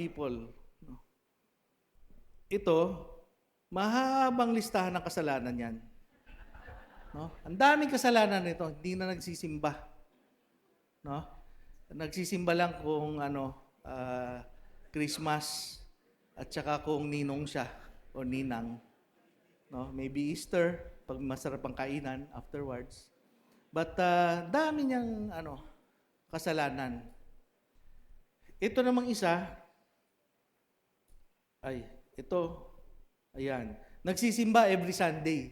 people. No? Ito, mahabang listahan ng kasalanan yan. No? Ang daming kasalanan nito, hindi na nagsisimba. No? Nagsisimba lang kung Christmas at saka kung ninong siya o ninang. No? Maybe Easter, pag masarap ang kainan afterwards. But dami niyang kasalanan. Ito namang isa, ayan, nagsisimba every Sunday.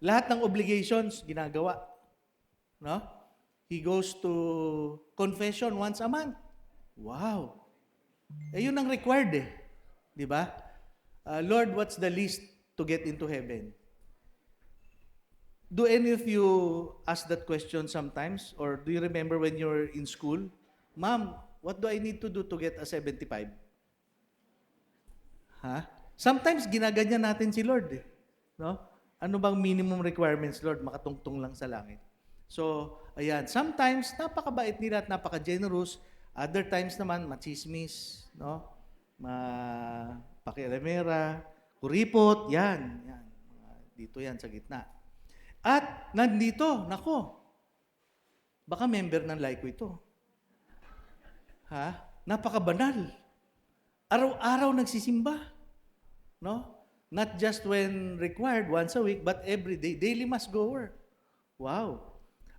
Lahat ng obligations ginagawa. No? He goes to confession once a month. Wow. Yun ang required Di ba? Lord, what's the least to get into heaven? Do any of you ask that question sometimes? Or do you remember when you're in school? Ma'am, what do I need to do to get a 75? Sometimes ginaganyan natin si Lord No? Ano bang minimum requirements, Lord? Makatungtong lang sa langit. So, ayan. Sometimes, napakabait nila at napaka-generous. Other times naman, machismis, no? Pakialamera, kuripot, yan. Dito yan sa gitna. At nandito, baka member ng Laiko ito. Napakabanal. Araw-araw nagsisimba. No? Not just when required, once a week, but every day. Daily mass goer. Wow.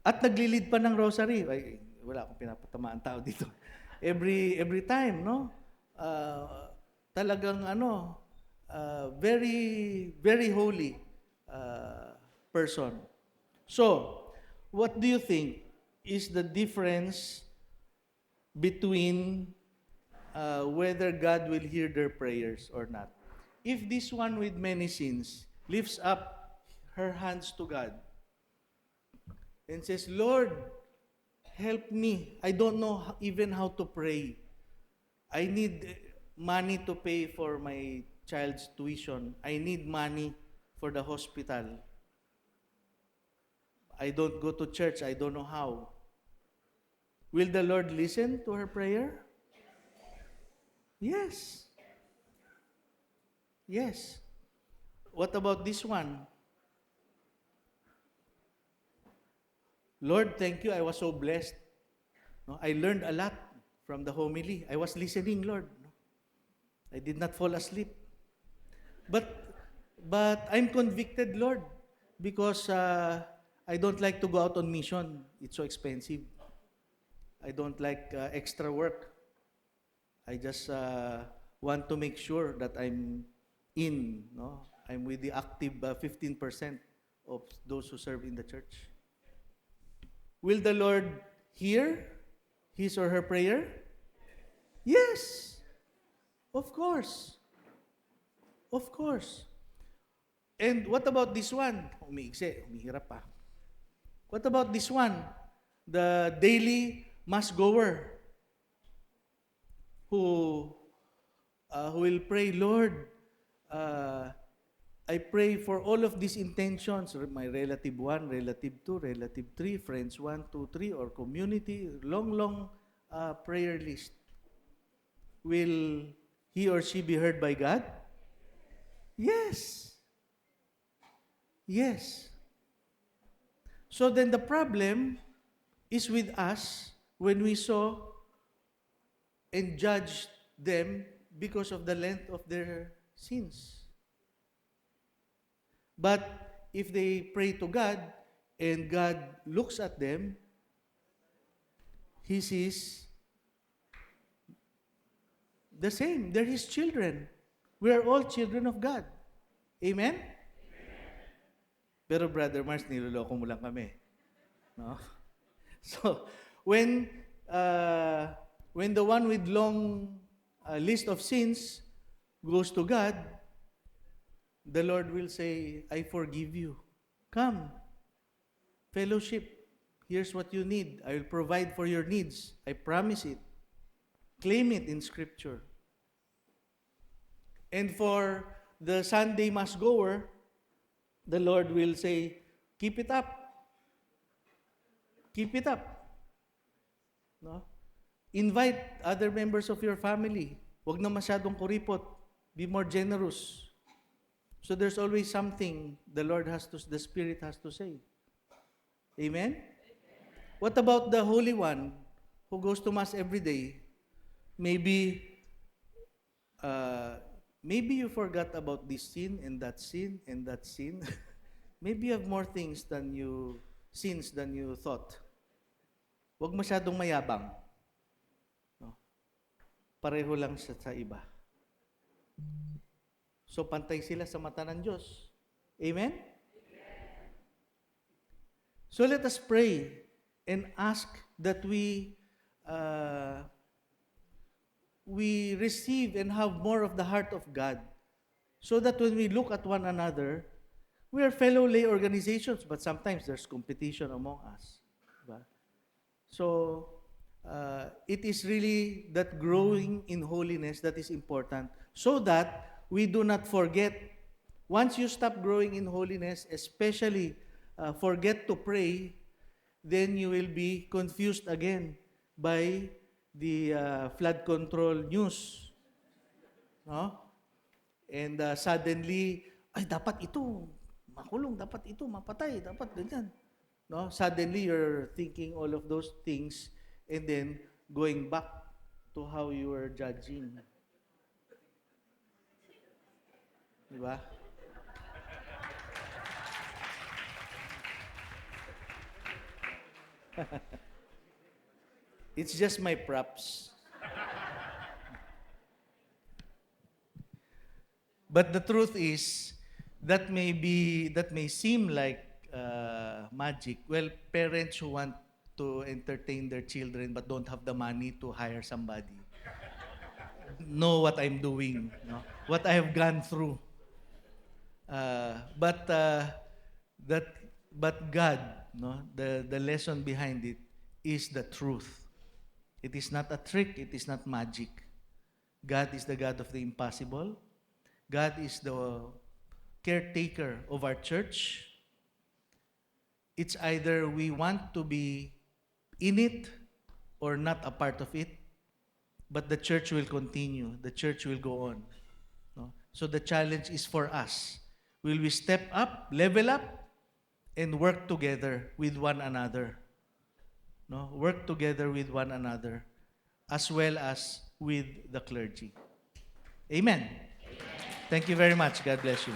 At naglilid pa ng rosary. Ay, wala akong pinapatamaan tao dito. Every time, no? Talagang very, very holy person. So, what do you think is the difference between whether God will hear their prayers or not? If this one with many sins lifts up her hands to God and says, Lord, help me. I don't know even how to pray. I need money to pay for my child's tuition. I need money for the hospital. I don't go to church. I don't know how. Will the Lord listen to her prayer? Yes. Yes. What about this one? Lord, thank you. I was so blessed. No, I learned a lot from the homily. I was listening, Lord. I did not fall asleep. But I'm convicted, Lord, because I don't like to go out on mission. It's so expensive. I don't like extra work. I just want to make sure that I'm in. No? I'm with the active 15% of those who serve in the church. Will the Lord hear his or her prayer? Yes. Of course. Of course. And what about this one? Umihirap pa. What about this one? The daily mass goer who will pray, Lord, I pray for all of these intentions, my relative 1, relative 2, relative 3, friends 1, 2, 3, or community, long prayer list. Will he or she be heard by God? Yes. Yes. So then the problem is with us when we saw and judged them because of the length of their sins. But if they pray to God and God looks at them, He sees the same. They're His children. We are all children of God. Amen? Pero Brother Mars, niloloko mo lang kami. No? So, when the one with long list of sins goes to God, the Lord will say, I forgive you. Come. Fellowship. Here's what you need. I will provide for your needs. I promise it. Claim it in Scripture. And for the Sunday mass goer, the Lord will say, keep it up. Keep it up. No? Invite other members of your family. Huwag na masyadong kuripot. Be more generous. So there's always something the Spirit has to say. Amen? What about the Holy One who goes to Mass every day? Maybe you forgot about this sin and that sin and that sin. Maybe you have more sins than you thought. Huwag masyadong mayabang. No? Pareho lang siya sa iba. So pantay sila sa mata ng Diyos. Amen? So let us pray and ask that we receive and have more of the heart of God, so that when we look at one another, we are fellow lay organizations, but sometimes there's competition among us. Diba? So it is really that growing in holiness that is important, so that we do not forget. Once you stop growing in holiness, especially forget to pray, then you will be confused again by the flood control news. No? And suddenly, ay, dapat ito makulong, dapat ito mapatay, dapat ganyan. No? Suddenly, you're thinking all of those things and then going back to how you were judging. Diba? It's just my props. But the truth is, that may seem like magic. Well, parents who want to entertain their children but don't have the money to hire somebody know what I'm doing, no? What I have gone through. But God, no, the lesson behind it is the truth. It is not a trick, it is not magic. God is the God of the impossible. God is the caretaker of our church. It's either we want to be in it or not a part of it, but the church will continue. The church will go on. No? So the challenge is for us. Will we step up, level up, and work together with one another? No? Work together with one another, as well as with the clergy. Amen. Thank you very much. God bless you.